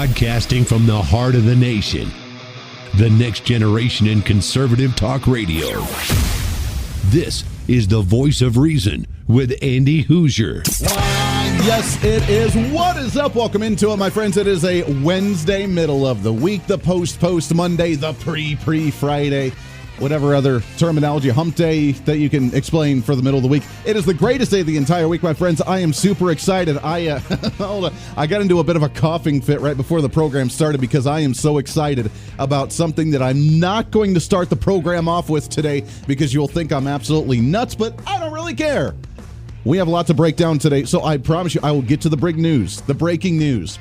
Broadcasting from the heart of the nation, the next generation in conservative talk radio. This is the Voice of Reason with Andy Hoosier. Yes, it is. What is up? Welcome into it, my friends. It is a Wednesday, middle of the week, the post Monday, the pre-Friday, whatever other terminology, hump day that you can explain for the middle of the week. It is the greatest day of the entire week, my friends. I am super excited. I got into a bit of a coughing fit right before the program started because I am so excited about something that I'm not going to start the program off with today because you'll think I'm absolutely nuts, but I don't really care. We have a lot to break down today, so I promise you I will get to the breaking news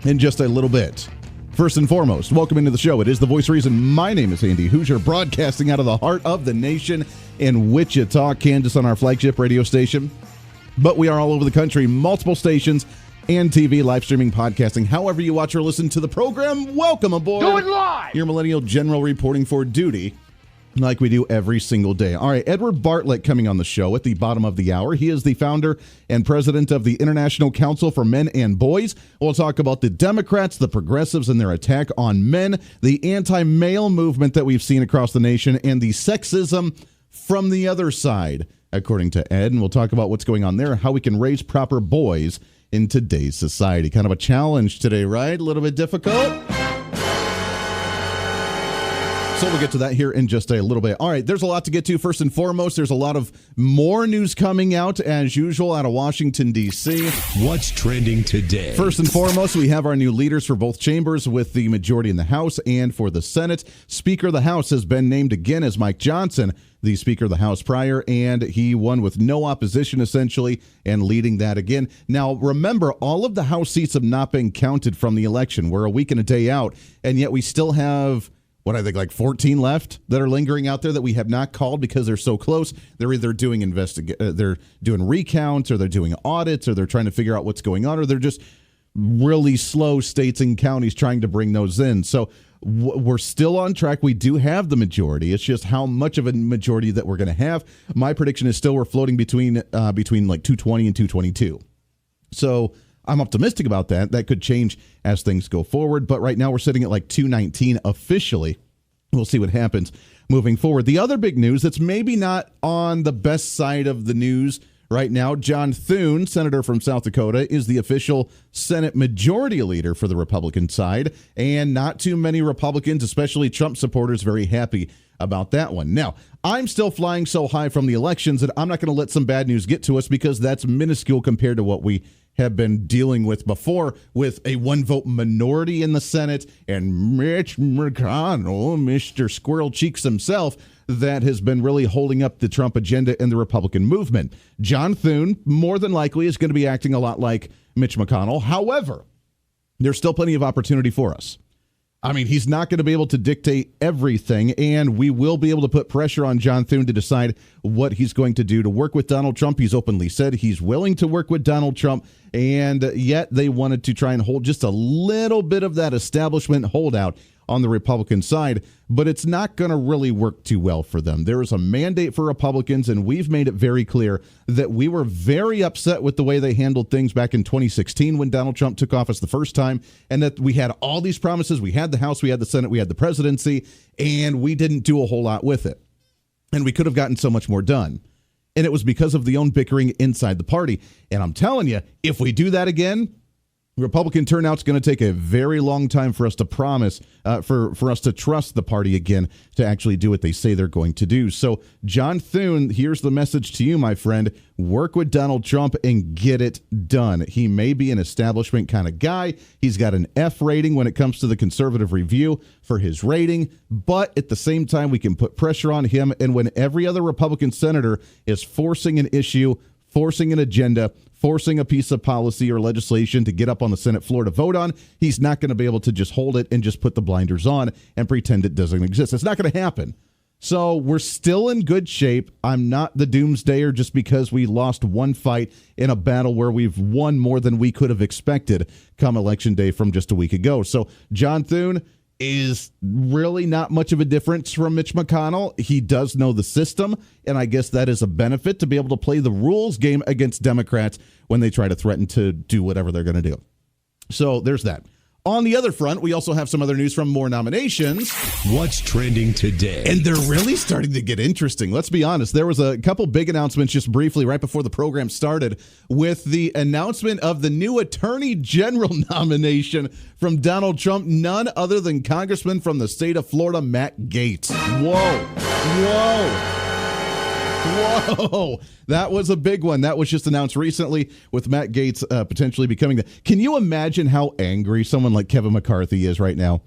in just a little bit. First and foremost, welcome into the show. It is The Voice of Reason. My name is Andy Hoosier, broadcasting out of the heart of the nation in Wichita, Kansas on our flagship radio station. But we are all over the country, multiple stations and TV, live streaming, podcasting. However you watch or listen to the program, welcome aboard. Do it live! Your Millennial General reporting for duty, like we do every single day. All right, Edward Barlett coming on the show at the bottom of the hour. He is the founder and president of the International Council for Men and Boys. We'll talk about the Democrats, the progressives, and their attack on men, the anti-male movement that we've seen across the nation, and the sexism from the other side, according to Ed. And we'll talk about what's going on there, how we can raise proper boys in today's society. Kind of a challenge today, right? A little bit difficult. So we'll get to that here in just a little bit. All right, there's a lot to get to. First and foremost, there's a lot of more news coming out, as usual, out of Washington, D.C. What's trending today? First and foremost, we have our new leaders for both chambers with the majority in the House and for the Senate. Speaker of the House has been named again as Mike Johnson, the Speaker of the House prior, and he won with no opposition, essentially, and leading that again. Now, remember, all of the House seats have not been counted from the election. We're a week and a day out, and yet we still have like 14 left that are lingering out there that we have not called because they're so close. They're either doing they're doing recounts, or they're doing audits, or they're trying to figure out what's going on, or they're just really slow states and counties trying to bring those in. So we're still on track. We do have the majority. It's just how much of a majority that we're going to have. My prediction is still we're floating between like 220 and 222. So I'm optimistic about that. That could change as things go forward. But right now we're sitting at like 219 officially. We'll see what happens moving forward. The other big news that's maybe not on the best side of the news right now, John Thune, senator from South Dakota, is the official Senate majority leader for the Republican side. And not too many Republicans, especially Trump supporters, very happy about that one. Now, I'm still flying so high from the elections that I'm not going to let some bad news get to us because that's minuscule compared to what we have been dealing with before, with a one-vote minority in the Senate and Mitch McConnell, Mr. Squirrel Cheeks himself, that has been really holding up the Trump agenda and the Republican movement. John Thune, more than likely, is going to be acting a lot like Mitch McConnell. However, there's still plenty of opportunity for us. I mean, he's not going to be able to dictate everything, and we will be able to put pressure on John Thune to decide what he's going to do to work with Donald Trump. He's openly said he's willing to work with Donald Trump, and yet they wanted to try and hold just a little bit of that establishment holdout on the Republican side, but it's not going to really work too well for them. There is a mandate for Republicans, and we've made it very clear that we were very upset with the way they handled things back in 2016 when Donald Trump took office the first time, and that we had all these promises. We had the House, we had the Senate, we had the presidency, and we didn't do a whole lot with it. And we could have gotten so much more done. And it was because of the own bickering inside the party. And I'm telling you, if we do that again, Republican turnout's going to take a very long time for us to promise, for us to trust the party again to actually do what they say they're going to do. So, John Thune, here's the message to you, my friend. Work with Donald Trump and get it done. He may be an establishment kind of guy. He's got an F rating when it comes to the Conservative Review for his rating, but at the same time, we can put pressure on him. And when every other Republican senator is forcing an issue, forcing an agenda, forcing a piece of policy or legislation to get up on the Senate floor to vote on, he's not going to be able to just hold it and just put the blinders on and pretend it doesn't exist. It's not going to happen. So we're still in good shape. I'm not the doomsdayer just because we lost one fight in a battle where we've won more than we could have expected come Election Day from just a week ago. So John Thune is really not much of a difference from Mitch McConnell. He does know the system, and I guess that is a benefit to be able to play the rules game against Democrats when they try to threaten to do whatever they're going to do. So there's that. On the other front, we also have some other news from more nominations. What's trending today? And they're really starting to get interesting. Let's be honest. There was a couple big announcements just briefly right before the program started with the announcement of the new Attorney General nomination from Donald Trump, none other than Congressman from the state of Florida, Matt Gaetz. Whoa. That was a big one. That was just announced recently with Matt Gaetz potentially becoming the... Can you imagine how angry someone like Kevin McCarthy is right now?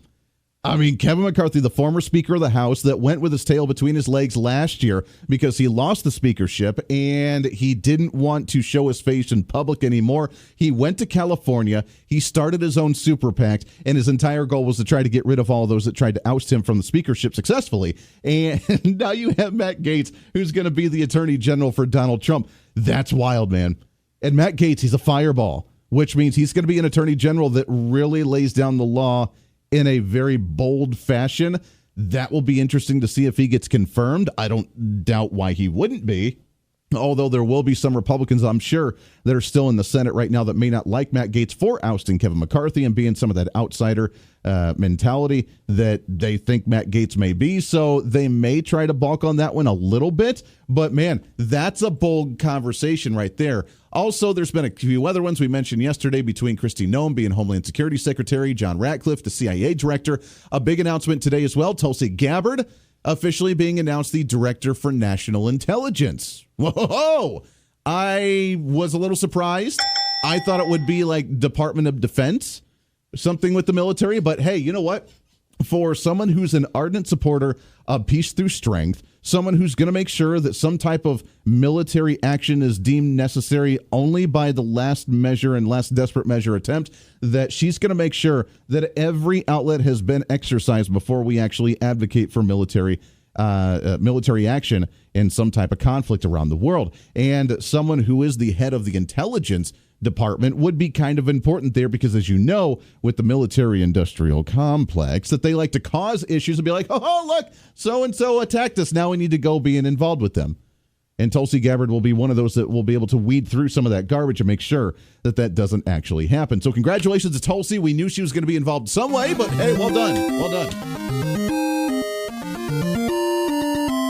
I mean, Kevin McCarthy, the former Speaker of the House that went with his tail between his legs last year because he lost the speakership and he didn't want to show his face in public anymore. He went to California. He started his own super PAC, and his entire goal was to try to get rid of all those that tried to oust him from the speakership successfully. And now you have Matt Gaetz, who's going to be the Attorney General for Donald Trump. That's wild, man. And Matt Gaetz, he's a fireball, which means he's going to be an Attorney General that really lays down the law in a very bold fashion. That will be interesting to see if he gets confirmed. I don't doubt why he wouldn't be, although there will be some Republicans, I'm sure, that are still in the Senate right now that may not like Matt Gaetz for ousting Kevin McCarthy and being some of that outsider mentality that they think Matt Gaetz may be. So they may try to balk on that one a little bit. But, man, that's a bold conversation right there. Also, there's been a few other ones we mentioned yesterday between Kristi Noem being Homeland Security Secretary, John Ratcliffe, the CIA Director. A big announcement today as well, Tulsi Gabbard officially being announced the Director for National Intelligence. Whoa! I was a little surprised. I thought it would be like Department of Defense, something with the military. But, hey, you know what? For someone who's an ardent supporter of peace through strength, someone who's going to make sure that some type of military action is deemed necessary only by the last measure and last desperate measure attempt, that she's going to make sure that every outlet has been exercised before we actually advocate for military action in some type of conflict around the world. And someone who is the head of the intelligence department would be kind of important there because, as you know, with the military-industrial complex, that they like to cause issues and be like, oh, look, so-and-so attacked us. Now we need to go be involved with them. And Tulsi Gabbard will be one of those that will be able to weed through some of that garbage and make sure that that doesn't actually happen. So congratulations to Tulsi. We knew she was going to be involved some way, but hey, well done. Well done.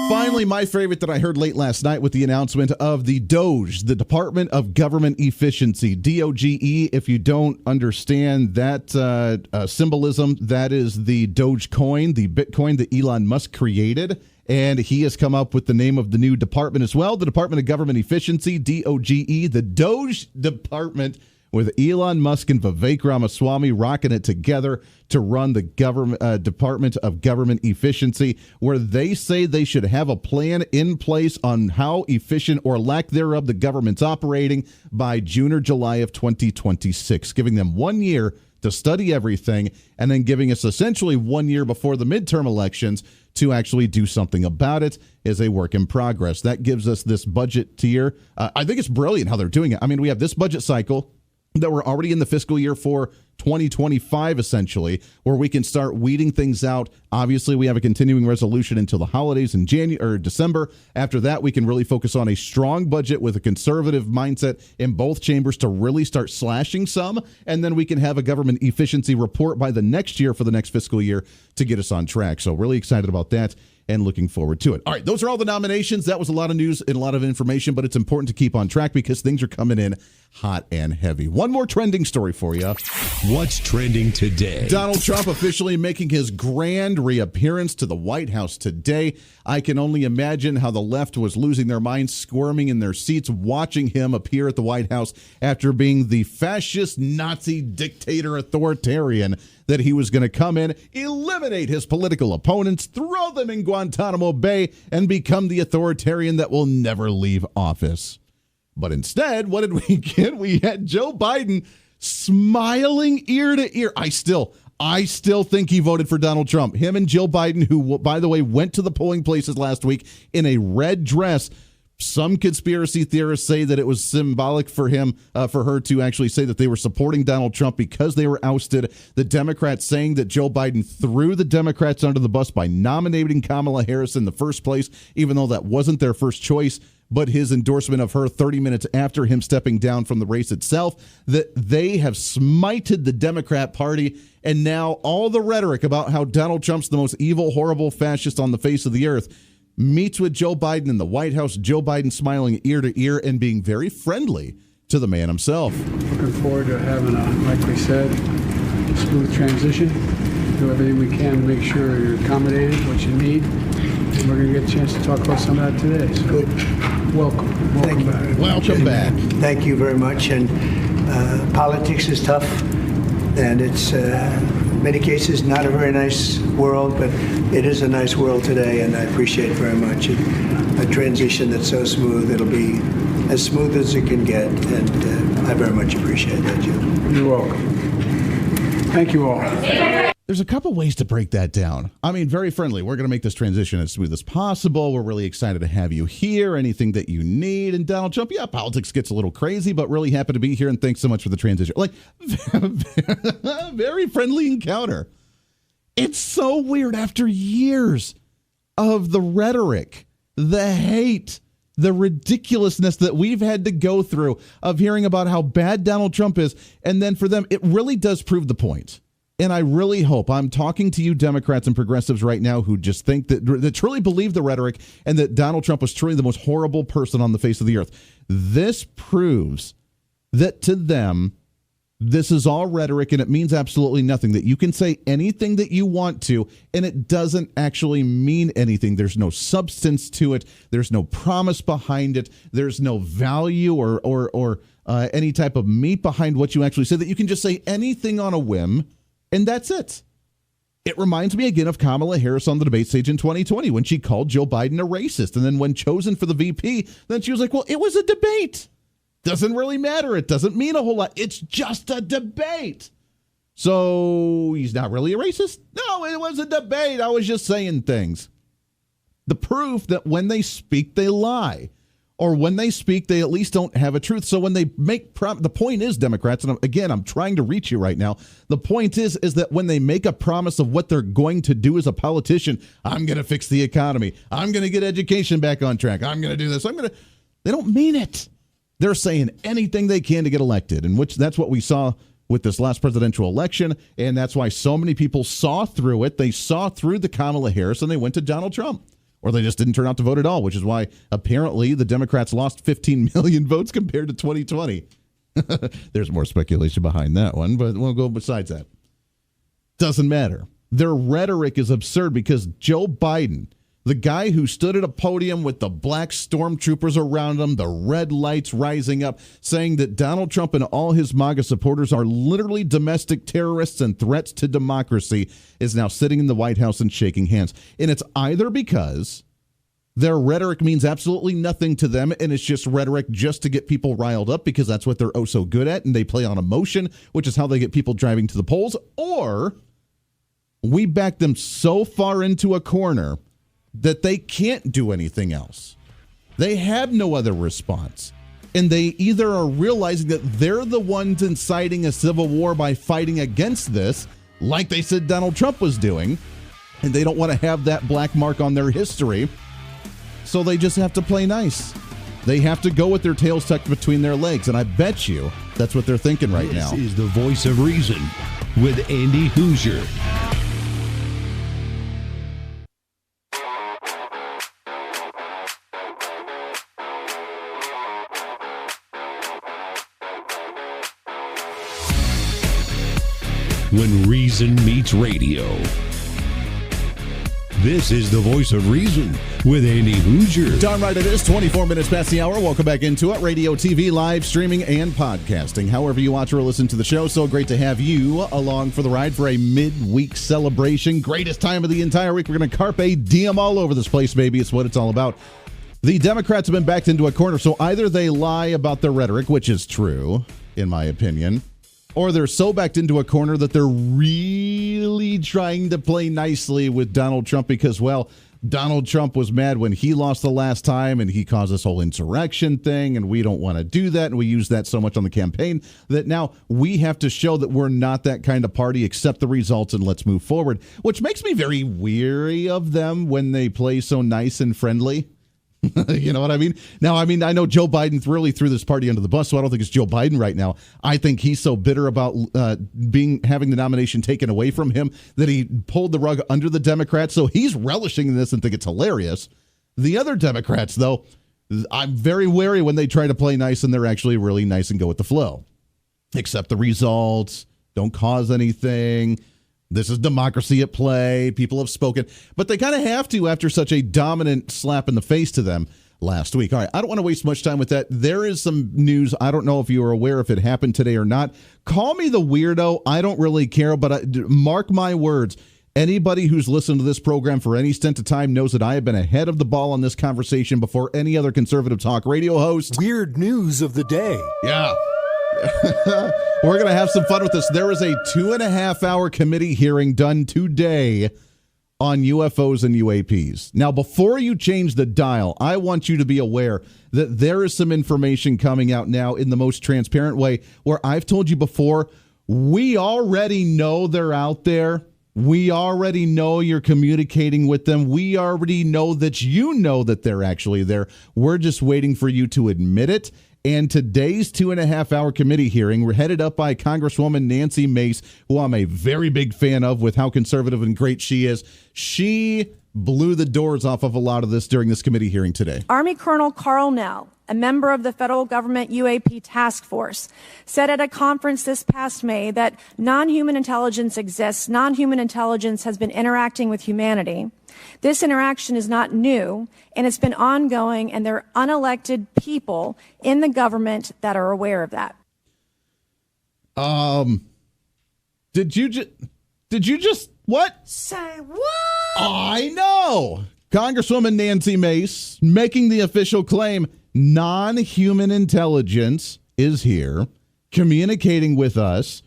Finally, my favorite that I heard late last night with the announcement of the DOGE, the Department of Government Efficiency, DOGE. If you don't understand that symbolism, that is the Dogecoin, the Bitcoin that Elon Musk created. And he has come up with the name of the new department as well, the Department of Government Efficiency, DOGE, the DOGE Department, with Elon Musk and Vivek Ramaswamy rocking it together to run the Department of Government Efficiency, where they say they should have a plan in place on how efficient or lack thereof the government's operating by June or July of 2026, giving them 1 year to study everything and then giving us essentially 1 year before the midterm elections to actually do something about it as a work in progress. That gives us this budget tier. I think it's brilliant how they're doing it. I mean, we have this budget cycle that we're already in the fiscal year for 2025, essentially, where we can start weeding things out. Obviously, we have a continuing resolution until the holidays in January or December. After that, we can really focus on a strong budget with a conservative mindset in both chambers to really start slashing some. And then we can have a government efficiency report by the next year for the next fiscal year to get us on track. So really excited about that and looking forward to it. All right, those are all the nominations. That was a lot of news and a lot of information, but it's important to keep on track because things are coming in hot and heavy. One more trending story for you. What's trending today? Donald Trump officially making his grand reappearance to the White House today. I can only imagine how the left was losing their minds, squirming in their seats, watching him appear at the White House after being the fascist, Nazi, dictator, authoritarian that he was going to come in, eliminate his political opponents, throw them in Guantanamo Bay, and become the authoritarian that will never leave office. But instead, what did we get? We had Joe Biden smiling ear to ear. I still think he voted for Donald Trump. Him and Jill Biden, who, by the way, went to the polling places last week in a red dress. Some conspiracy theorists say that it was symbolic for her to actually say that they were supporting Donald Trump because they were ousted. The Democrats saying that Joe Biden threw the Democrats under the bus by nominating Kamala Harris in the first place, even though that wasn't their first choice. but his endorsement of her 30 minutes after him stepping down from the race itself, that they have smited the Democrat Party. And now all the rhetoric about how Donald Trump's the most evil, horrible fascist on the face of the earth meets with Joe Biden in the White House, Joe Biden smiling ear to ear and being very friendly to the man himself. Looking forward to having like we said, a smooth transition. Do everything we can to make sure you're accommodated, what you need. And we're going to get a chance to talk about some of that today. So good. Welcome back. Welcome back. Thank you very much. And politics is tough, and it's in many cases not a very nice world, but it is a nice world today, and I appreciate it very much. A transition that's so smooth, it'll be as smooth as it can get, and I very much appreciate that, Jim. You're welcome. Thank you all. There's a couple ways to break that down. I mean, very friendly. We're going to make this transition as smooth as possible. We're really excited to have you here. Anything that you need. And Donald Trump, yeah, politics gets a little crazy, but really happy to be here. And thanks so much for the transition. Like, very friendly encounter. It's so weird after years of the rhetoric, the hate, the ridiculousness that we've had to go through of hearing about how bad Donald Trump is. And then for them, it really does prove the point. And I really hope, I'm talking to you Democrats and progressives right now who just think that truly believe the rhetoric and that Donald Trump was truly the most horrible person on the face of the earth. This proves that to them, this is all rhetoric and it means absolutely nothing, that you can say anything that you want to and it doesn't actually mean anything. There's no substance to it. There's no promise behind it. There's no value or any type of meat behind what you actually say, that you can just say anything on a whim. And that's it. It reminds me again of Kamala Harris on the debate stage in 2020 when she called Joe Biden a racist. And then when chosen for the VP, then she was like, well, it was a debate. Doesn't really matter. It doesn't mean a whole lot. It's just a debate. So he's not really a racist? No, it was a debate. I was just saying things. The proof that when they speak, they lie. Or when they speak, they at least don't have a truth. So when they make the point is, Democrats, and again, I'm trying to reach you right now. The point is that when they make a promise of what they're going to do as a politician, I'm going to fix the economy. I'm going to get education back on track. I'm going to do this. They don't mean it. They're saying anything they can to get elected, and that's what we saw with this last presidential election. And that's why so many people saw through it. They saw through the Kamala Harris and they went to Donald Trump. Or they just didn't turn out to vote at all, which is why apparently the Democrats lost 15 million votes compared to 2020. There's more speculation behind that one, but we'll go besides that. Doesn't matter. Their rhetoric is absurd because Joe Biden, the guy who stood at a podium with the black stormtroopers around him, the red lights rising up, saying that Donald Trump and all his MAGA supporters are literally domestic terrorists and threats to democracy, is now sitting in the White House and shaking hands. And it's either because their rhetoric means absolutely nothing to them, and it's just rhetoric just to get people riled up because that's what they're oh so good at, and they play on emotion, which is how they get people driving to the polls, or we back them so far into a corner that they can't do anything else. They have no other response. And they either are realizing that they're the ones inciting a civil war by fighting against this, like they said Donald Trump was doing, and they don't want to have that black mark on their history, so they just have to play nice. They have to go with their tails tucked between their legs, and I bet you that's what they're thinking right now. This is the Voice of Reason with Andy Hoosier. When reason meets radio. This is the Voice of Reason with Andy Hoosier. Darn right it is. 24 minutes past the hour. Welcome back into it. Radio, TV, live streaming, and podcasting. However you watch or listen to the show, so great to have you along for the ride for a midweek celebration. Greatest time of the entire week. We're going to carpe diem all over this place, baby. It's what it's all about. The Democrats have been backed into a corner, so either they lie about their rhetoric, which is true, in my opinion, or they're so backed into a corner that they're really trying to play nicely with Donald Trump because, well, Donald Trump was mad when he lost the last time and he caused this whole insurrection thing, and we don't want to do that, and we use that so much on the campaign that now we have to show that we're not that kind of party, accept the results, and let's move forward, which makes me very weary of them when they play so nice and friendly. You know what I mean? Now, I know Joe Biden really threw this party under the bus, so I don't think it's Joe Biden right now. I think he's so bitter about having the nomination taken away from him that he pulled the rug under the Democrats. So he's relishing in this and think it's hilarious. The other Democrats, though, I'm very wary when they try to play nice and they're actually really nice and go with the flow. Accept the results. Don't cause anything. This is democracy at play. People have spoken, but they kind of have to after such a dominant slap in the face to them last week. All right, I don't want to waste much time with that. There is some news. I don't know if you are aware if it happened today or not. Call me the weirdo. I don't really care, but mark my words. Anybody who's listened to this program for any stint of time knows that I have been ahead of the ball on this conversation before any other conservative talk radio host. Weird news of the day. Yeah. We're going to have some fun with this. There is a 2.5-hour committee hearing done today on UFOs and UAPs. Now, before you change the dial, I want you to be aware that there is some information coming out now in the most transparent way where I've told you before, we already know they're out there. We already know you're communicating with them. We already know that you know that they're actually there. We're just waiting for you to admit it. And today's 2.5-hour committee hearing, we're headed up by Congresswoman Nancy Mace, who I'm a very big fan of with how conservative and great she is. She blew the doors off of a lot of this during this committee hearing today. Army Colonel Carl Nell, a member of the federal government UAP task force, said at a conference this past May that non-human intelligence exists. Non-human intelligence has been interacting with humanity. This interaction is not new, and it's been ongoing, and there are unelected people in the government that are aware of that. Did you just what? Say what? I know. Congresswoman Nancy Mace making the official claim non-human intelligence is here, communicating with us.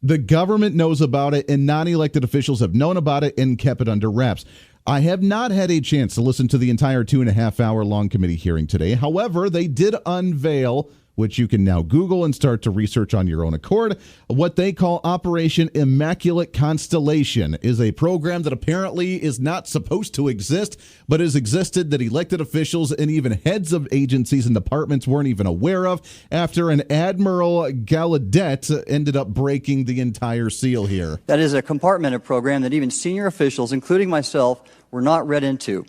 The government knows about it, and non-elected officials have known about it and kept it under wraps. I have not had a chance to listen to the entire 2.5-hour long committee hearing today. However, they did unveil, which you can now Google and start to research on your own accord, what they call Operation Immaculate Constellation is a program that apparently is not supposed to exist, but has existed that elected officials and even heads of agencies and departments weren't even aware of after an Admiral Gallaudet ended up breaking the entire seal here. That is a compartmented program that even senior officials, including myself, were not read into.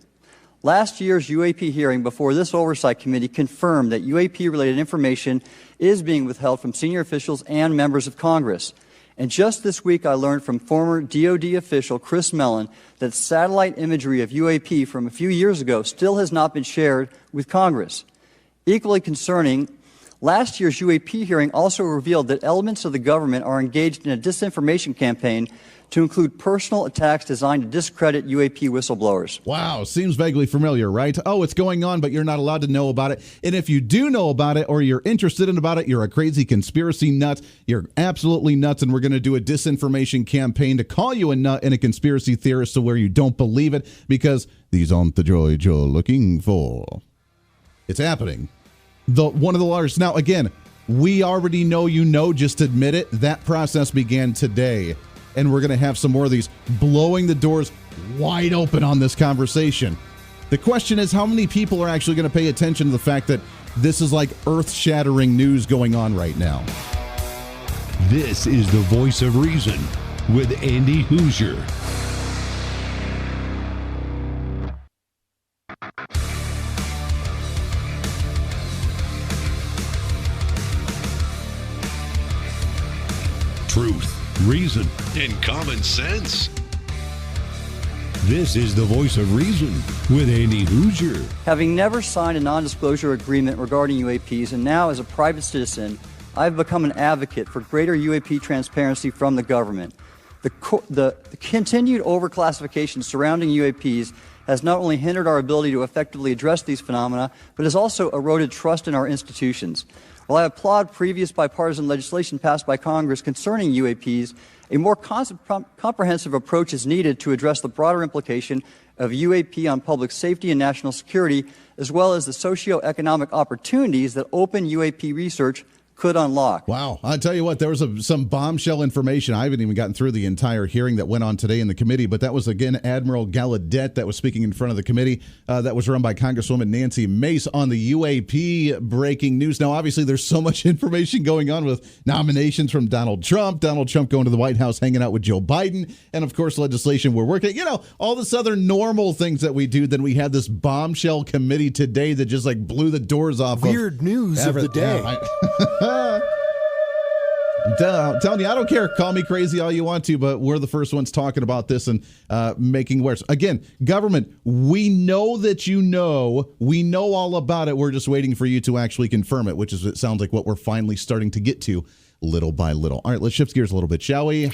Last year's UAP hearing before this oversight committee confirmed that UAP-related information is being withheld from senior officials and members of Congress. And just this week, I learned from former DoD official Chris Mellon that satellite imagery of UAP from a few years ago still has not been shared with Congress. Equally concerning, last year's UAP hearing also revealed that elements of the government are engaged in a disinformation campaign to include personal attacks designed to discredit UAP whistleblowers. Wow, seems vaguely familiar, right? Oh, it's going on, but you're not allowed to know about it. And if you do know about it or you're interested in about it, you're a crazy conspiracy nut. You're absolutely nuts, and we're going to do a disinformation campaign to call you a nut and a conspiracy theorist to where you don't believe it because these aren't the joy you're looking for. It's happening. One of the largest. Now, again, we already know you know, just admit it. That process began today. And we're going to have some more of these blowing the doors wide open on this conversation. The question is, how many people are actually going to pay attention to the fact that this is like earth-shattering news going on right now? This is the Voice of Reason with Andy Hoosier. Truth, reason, and common sense. This is the Voice of Reason with Andy Hoosier. Having never signed a non-disclosure agreement regarding UAPs and now as a private citizen, I've become an advocate for greater UAP transparency from the government. The continued overclassification surrounding UAPs has not only hindered our ability to effectively address these phenomena, but has also eroded trust in our institutions. While I applaud previous bipartisan legislation passed by Congress concerning UAPs, a more comprehensive approach is needed to address the broader implication of UAP on public safety and national security, as well as the socioeconomic opportunities that open UAP research could unlock. Wow. I'll tell you what, there was some bombshell information. I haven't even gotten through the entire hearing that went on today in the committee, but that was, again, Admiral Gallaudet that was speaking in front of the committee. That was run by Congresswoman Nancy Mace on the UAP breaking news. Now, obviously, there's so much information going on with nominations from Donald Trump going to the White House, hanging out with Joe Biden, and, of course, legislation we're working, all this other normal things that we do. Then we had this bombshell committee today that just, blew the doors off. Weird news of the day. I'm telling you, I don't care. Call me crazy all you want to, but we're the first ones talking about this and making worse. Again, government, we know that we know all about it. We're just waiting for you to actually confirm it, which is, it sounds like, what we're finally starting to get to little by little. All right, let's shift gears a little bit, shall we?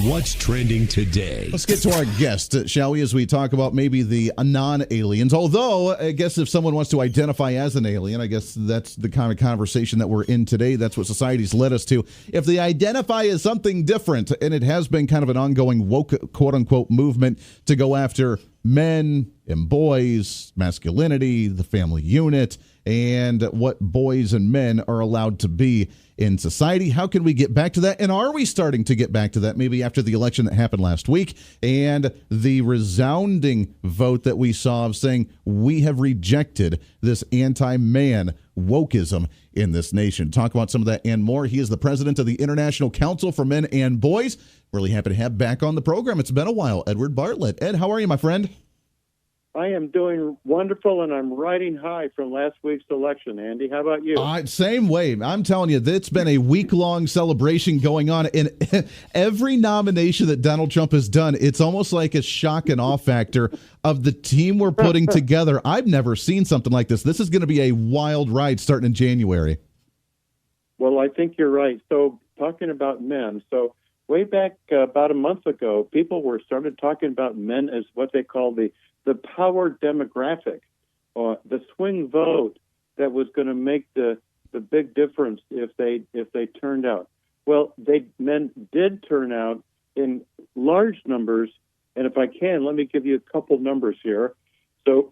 What's trending today? Let's get to our guest, shall we, as we talk about maybe the non-aliens. Although, I guess if someone wants to identify as an alien, I guess that's the kind of conversation that we're in today. That's what society's led us to. If they identify as something different, and it has been kind of an ongoing woke, quote-unquote, movement to go after men and boys, masculinity, the family unit, and what boys and men are allowed to be in society. How can we get back to that? And are we starting to get back to that maybe after the election that happened last week and the resounding vote that we saw of saying we have rejected this anti-man wokeism in this nation? Talk about some of that and more. He is the president of the International Council for Men and Boys. Really happy to have back on the program. It's been a while. Edward Barlett. Ed, how are you, my friend? I am doing wonderful, and I'm riding high from last week's election, Andy. How about you? Same way. I'm telling you, it's been a week-long celebration going on, and every nomination that Donald Trump has done, it's almost like a shock and awe factor of the team we're putting together. I've never seen something like this. This is going to be a wild ride starting in January. Well, I think you're right. So, talking about men, way back about a month ago, people started talking about men as what they call the power demographic, the swing vote that was going to make the big difference if they turned out. Well, men did turn out in large numbers, and if I can, let me give you a couple numbers here. So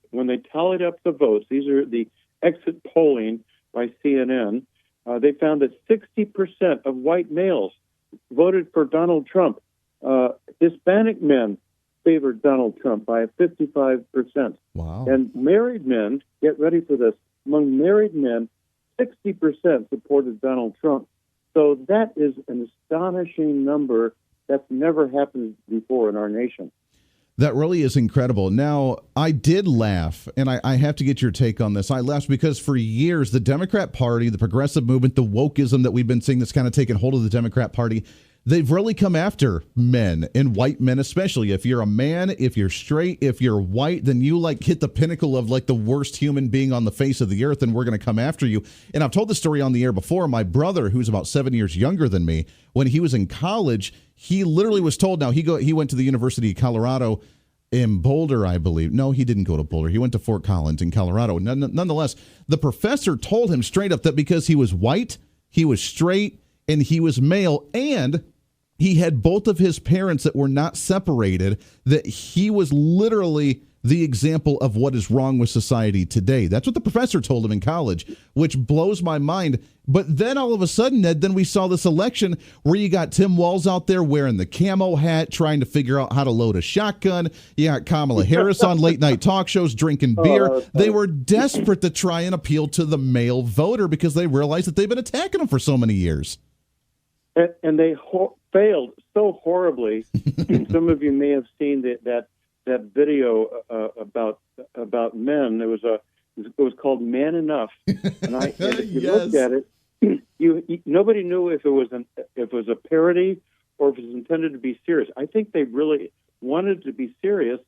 when they tallied up the votes, these are the exit polling by CNN, they found that 60% of white males voted for Donald Trump. Hispanic men favored Donald Trump by 55%. Wow. And married men, get ready for this, among married men, 60% supported Donald Trump. So that is an astonishing number that's never happened before in our nation. That really is incredible. Now, I did laugh, and I have to get your take on this. I laughed because for years, the Democrat Party, the progressive movement, the wokeism that we've been seeing that's kind of taken hold of the Democrat Party, they've really come after men, and white men especially. If you're a man, if you're straight, if you're white, then you hit the pinnacle of the worst human being on the face of the earth, and we're going to come after you. And I've told this story on the air before. My brother, who's about 7 years younger than me, when he was in college, he literally was told, now he went to the University of Colorado in Boulder, I believe. No, he didn't go to Boulder. He went to Fort Collins in Colorado. Nonetheless, the professor told him straight up that because he was white, he was straight, and he was male, and he had both of his parents that were not separated, that he was literally the example of what is wrong with society today. That's what the professor told him in college, which blows my mind. But then all of a sudden, Ned, then we saw this election where you got Tim Walz out there wearing the camo hat, trying to figure out how to load a shotgun. You got Kamala Harris on late night talk shows, drinking beer. They were desperate to try and appeal to the male voter because they realized that they've been attacking them for so many years. And they failed so horribly. Some of you may have seen that video about men. It was called Man Enough, and if you Yes. looked at it, nobody knew if it was a parody or if it was intended to be serious. I think they really wanted to be serious,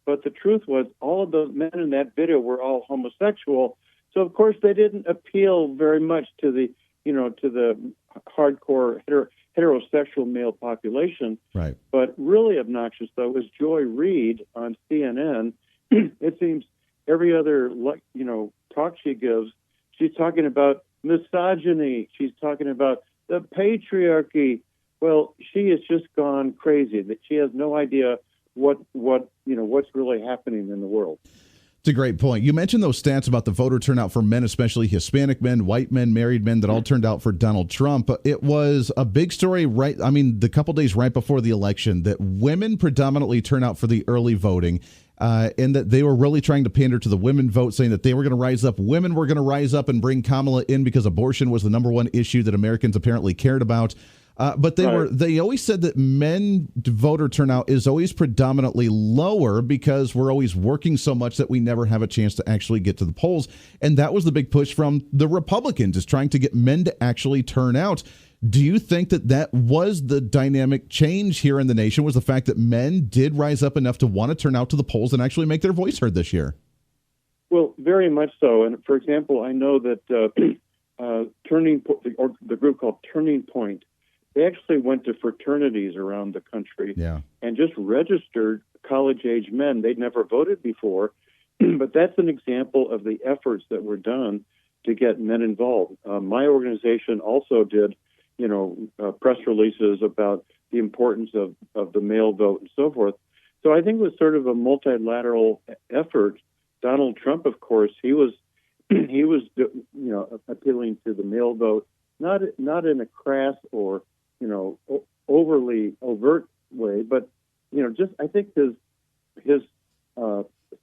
but the truth was all of those men in that video were all homosexual. So of course they didn't appeal very much to the hardcore heterosexual male population. Right. But really obnoxious, though, is Joy Reid on CNN. It seems every other talk she gives, she's talking about misogyny. She's talking about the patriarchy. Well, she has just gone crazy. That she has no idea what's really happening in the world. It's a great point. You mentioned those stats about the voter turnout for men, especially Hispanic men, white men, married men, that all turned out for Donald Trump. It was a big story, the couple days right before the election, that women predominantly turn out for the early voting, and that they were really trying to pander to the women vote, saying that they were going to rise up. Women were going to rise up and bring Kamala in because abortion was the number one issue that Americans apparently cared about. But they always said that men voter turnout is always predominantly lower because we're always working so much that we never have a chance to actually get to the polls. And that was the big push from the Republicans, is trying to get men to actually turn out. Do you think that was the dynamic change here in the nation, was the fact that men did rise up enough to want to turn out to the polls and actually make their voice heard this year? Well, very much so. And for example, I know that the group called Turning Point, they actually went to fraternities around the country and just registered college-age men. They'd never voted before, but that's an example of the efforts that were done to get men involved. My organization also did, press releases about the importance of the male vote and so forth. So I think it was sort of a multilateral effort. Donald Trump, of course, he was appealing to the male vote, not in a crass or overly overt way, but just I think his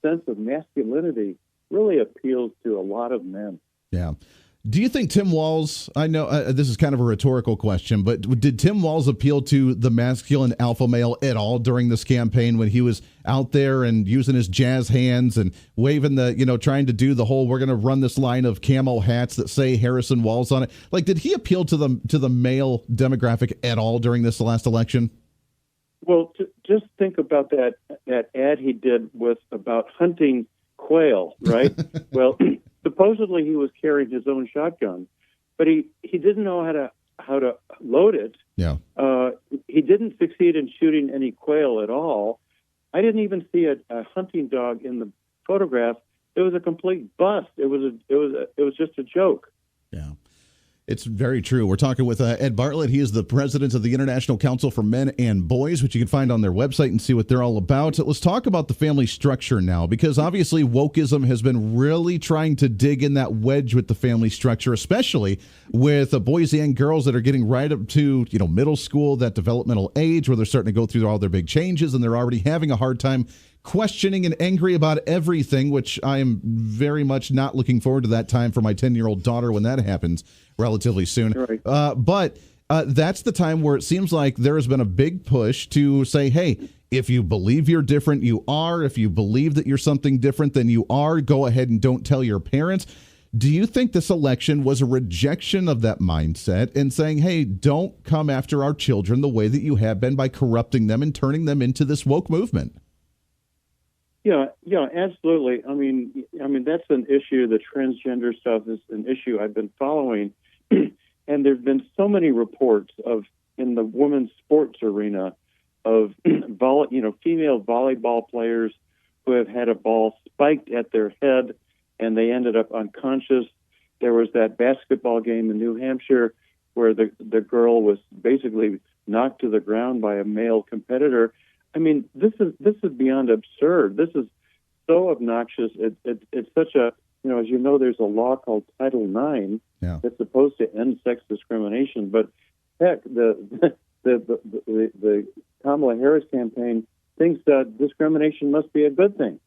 sense of masculinity really appeals to a lot of men. Yeah. Do you think Tim Walz, I know this is kind of a rhetorical question, but did Tim Walz appeal to the masculine alpha male at all during this campaign when he was out there and using his jazz hands and waving trying to do the whole, we're going to run this line of camo hats that say Harrison Walz on it? Like, did he appeal to the male demographic at all during this last election? Well, just think about that ad he did about hunting quail, right? Well, supposedly he was carrying his own shotgun, but he didn't know how to load it. Yeah. He didn't succeed in shooting any quail at all. I didn't even see a hunting dog in the photograph. It was a complete bust. It was just a joke. Yeah. It's very true. We're talking with Ed Barlett. He is the president of the International Council for Men and Boys, which you can find on their website and see what they're all about. Let's talk about the family structure now, because obviously wokeism has been really trying to dig in that wedge with the family structure, especially with boys and girls that are getting right up to middle school, that developmental age where they're starting to go through all their big changes, and they're already having a hard time questioning and angry about everything, which I am very much not looking forward to that time for my 10-year-old daughter when that happens relatively soon. Right. But that's the time where it seems like there has been a big push to say, hey, if you believe you're different, you are. If you believe that you're something different than you are, go ahead and don't tell your parents. Do you think this election was a rejection of that mindset and saying, hey, don't come after our children the way that you have been by corrupting them and turning them into this woke movement? Yeah, absolutely. I mean, that's an issue. The transgender stuff is an issue I've been following, and there've been so many reports in the women's sports arena of female volleyball players who have had a ball spiked at their head and they ended up unconscious. There was that basketball game in New Hampshire where the girl was basically knocked to the ground by a male competitor. I mean, this is beyond absurd. This is so obnoxious. It's such a, as you know, there's a law called Title IX that's supposed to end sex discrimination. But heck, the Kamala Harris campaign thinks that discrimination must be a good thing.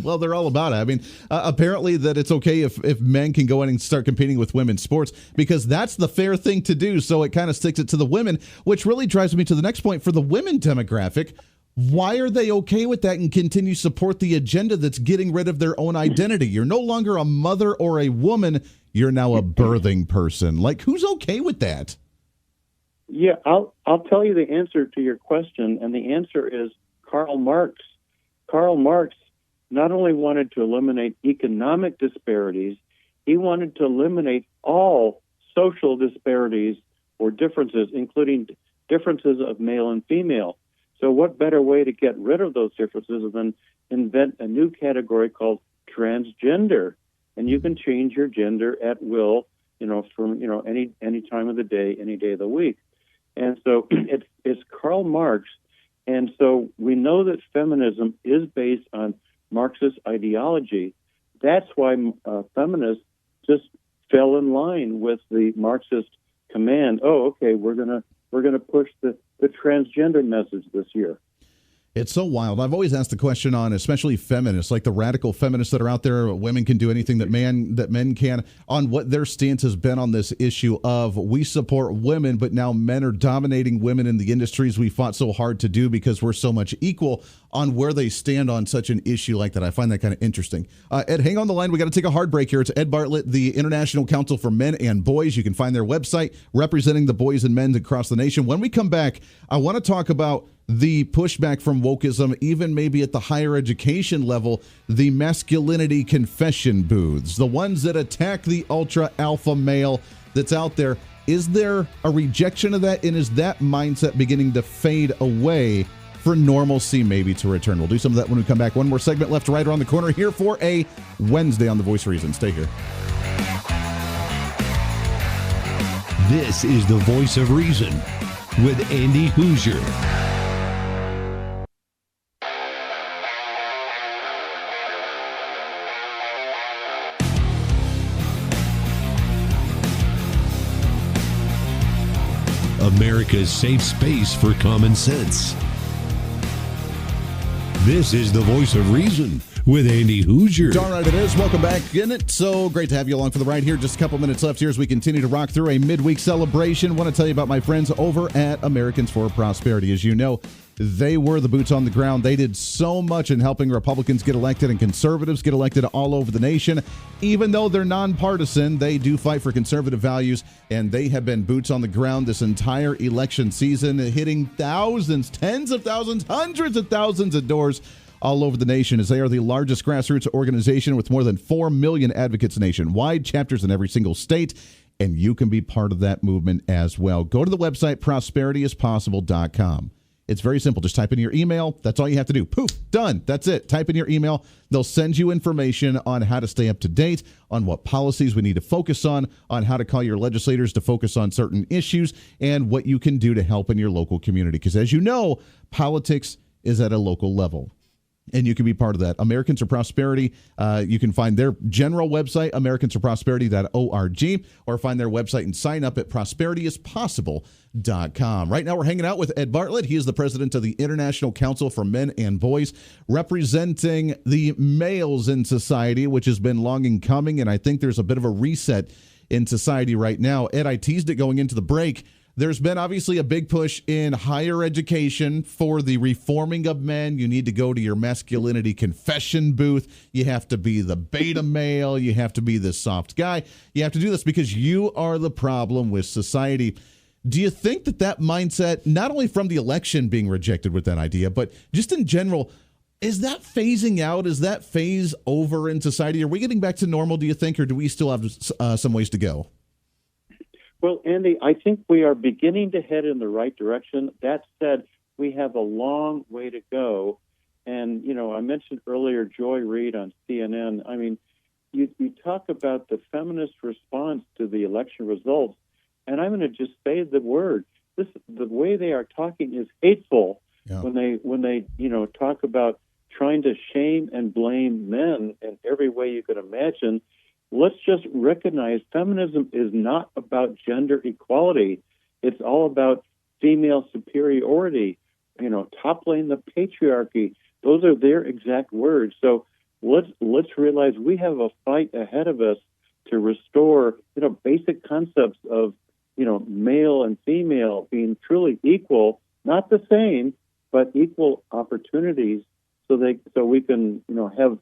Well, they're all about it. I mean, apparently that it's okay if men can go in and start competing with women's sports because that's the fair thing to do. So it kind of sticks it to the women, which really drives me to the next point for the women demographic. Why are they okay with that and continue to support the agenda that's getting rid of their own identity? You're no longer a mother or a woman. You're now a birthing person. Like, who's okay with that? Yeah, I'll tell you the answer to your question, and the answer is Karl Marx. Karl Marx not only wanted to eliminate economic disparities, he wanted to eliminate all social disparities or differences, including differences of male and female. So what better way to get rid of those differences than invent a new category called transgender? And you can change your gender at will, from any time of the day, any day of the week. And so it's Karl Marx. And so we know that feminism is based on Marxist ideology. That's why feminists just fell in line with the Marxist command. Oh, okay, we're gonna push the transgender message this year. It's so wild. I've always asked the question on, especially feminists, like the radical feminists that are out there, women can do anything that men can, on what their stance has been on this issue of we support women, but now men are dominating women in the industries we fought so hard to do because we're so much equal, on where they stand on such an issue like that. I find that kind of interesting. Ed, hang on the line. We got to take a hard break here. It's Ed Barlett, the International Council for Men and Boys. You can find their website representing the boys and men across the nation. When we come back, I want to talk about the pushback from wokeism, even maybe at the higher education level, the masculinity confession booths, the ones that attack the ultra alpha male that's out there. Is there a rejection of that? And is that mindset beginning to fade away for normalcy maybe to return? We'll do some of that when we come back. One more segment left right around the corner here for a Wednesday on The Voice of Reason. Stay here. This is The Voice of Reason with Andy Hoosier. America's safe space for common sense. This is The Voice of Reason with Andy Hoosier. All right, it is. Welcome back. Isn't it so great to have you along for the ride here? Just a couple minutes left here as we continue to rock through a midweek celebration. Want to tell you about my friends over at Americans for Prosperity. As you know, they were the boots on the ground. They did so much in helping Republicans get elected and conservatives get elected all over the nation. Even though they're nonpartisan, they do fight for conservative values, and they have been boots on the ground this entire election season, hitting thousands, tens of thousands, hundreds of thousands of doors all over the nation, as they are the largest grassroots organization with more than 4 million advocates nationwide, chapters in every single state, and you can be part of that movement as well. Go to the website, prosperityispossible.com. It's very simple. Just type in your email. That's all you have to do. Poof, done. That's it. Type in your email. They'll send you information on how to stay up to date, on what policies we need to focus on how to call your legislators to focus on certain issues, and what you can do to help in your local community. Because as you know, politics is at a local level, and you can be part of that. Americans for Prosperity, you can find their general website, americansforprosperity.org, or find their website and sign up at prosperityispossible.com. Right now, we're hanging out with Ed Barlett. He is the president of the International Council for Men and Boys, representing the males in society, which has been long in coming, and I think there's a bit of a reset in society right now. Ed, I teased it going into the break. There's been obviously a big push in higher education for the reforming of men. You need to go to your masculinity confession booth. You have to be the beta male. You have to be the soft guy. You have to do this because you are the problem with society. Do you think that mindset, not only from the election being rejected with that idea, but just in general, is that phasing out? Is that phase over in society? Are we getting back to normal, do you think, or do we still have some ways to go? Well, Andy, I think we are beginning to head in the right direction. That said, we have a long way to go. And, you know, I mentioned earlier Joy Reid on CNN. I mean, you talk about the feminist response to the election results, and I'm going to just say the word. The way they are talking is hateful. Yeah. When they talk about trying to shame and blame men in every way you could imagine. Let's just recognize feminism is not about gender equality. It's all about female superiority, toppling the patriarchy. Those are their exact words. So let's realize we have a fight ahead of us to restore, basic concepts of, male and female being truly equal, not the same, but equal opportunities so we can, have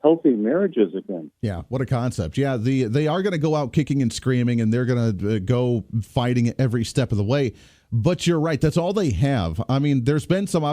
healthy marriages again. Yeah, what a concept. Yeah, they are going to go out kicking and screaming, and they're going to go fighting every step of the way. But you're right, that's all they have. I mean, there's been some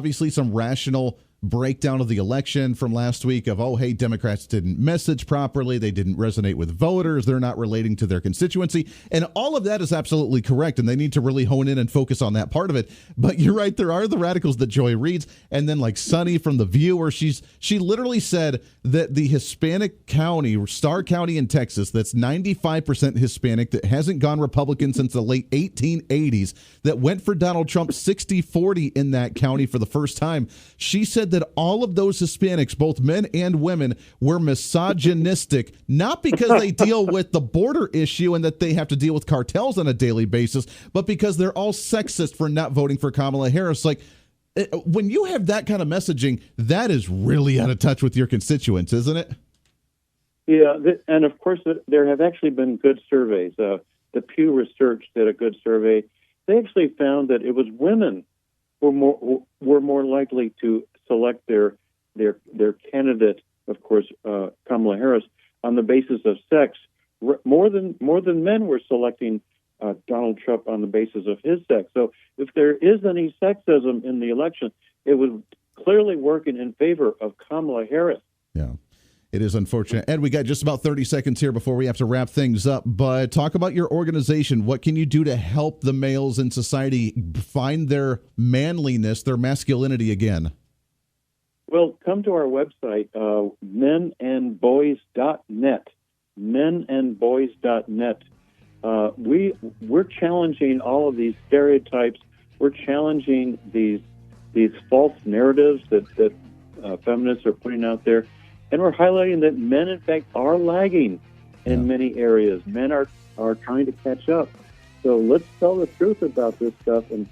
rational breakdown of the election from last week of, hey, Democrats didn't message properly, they didn't resonate with voters, they're not relating to their constituency, and all of that is absolutely correct, and they need to really hone in and focus on that part of it. But you're right, there are the radicals that Joy reads, and then like Sunny from The View, where she literally said that the Hispanic county, Starr County in Texas, that's 95% Hispanic, that hasn't gone Republican since the late 1880s, that went for Donald Trump 60-40 in that county for the first time. She said that all of those Hispanics, both men and women, were misogynistic, not because they deal with the border issue and that they have to deal with cartels on a daily basis, but because they're all sexist for not voting for Kamala Harris. Like, when you have that kind of messaging, that is really out of touch with your constituents, isn't it? Yeah, and of course, there have actually been good surveys. The Pew Research did a good survey. They actually found that it was women who were more likely to select their candidate, of course, Kamala Harris, on the basis of sex. More than men were selecting Donald Trump on the basis of his sex. So if there is any sexism in the election, it was clearly working in favor of Kamala Harris. Yeah. It is unfortunate. Ed, we got just about 30 seconds here before we have to wrap things up, but talk about your organization. What can you do to help the males in society find their manliness, their masculinity again? Well, come to our website, menandboys.net, menandboys.net. We're challenging all of these stereotypes. We're challenging these false narratives that feminists are putting out there. And we're highlighting that men, in fact, are lagging in many areas. Men are trying to catch up. So let's tell the truth about this stuff and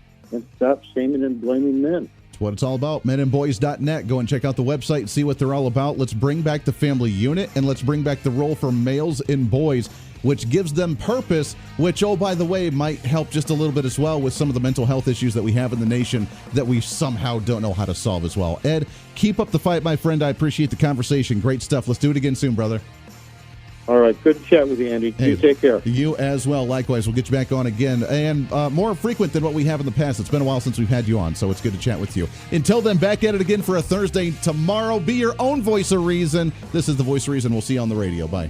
stop shaming and blaming men. That's what it's all about. menandboys.net. Go and check out the website, see what they're all about. Let's bring back the family unit, and let's bring back the role for males and boys, which gives them purpose, which, oh, by the way, might help just a little bit as well with some of the mental health issues that we have in the nation that we somehow don't know how to solve as well. Ed, keep up the fight, my friend. I appreciate the conversation. Great stuff. Let's do it again soon, brother. All right. Good to chat with you, Andy. Hey, you take care. You as well. Likewise. We'll get you back on again and more frequent than what we have in the past. It's been a while since we've had you on, so it's good to chat with you. Until then, back at it again for a Thursday tomorrow. Be your own voice of reason. This is the Voice of Reason. We'll see you on the radio. Bye.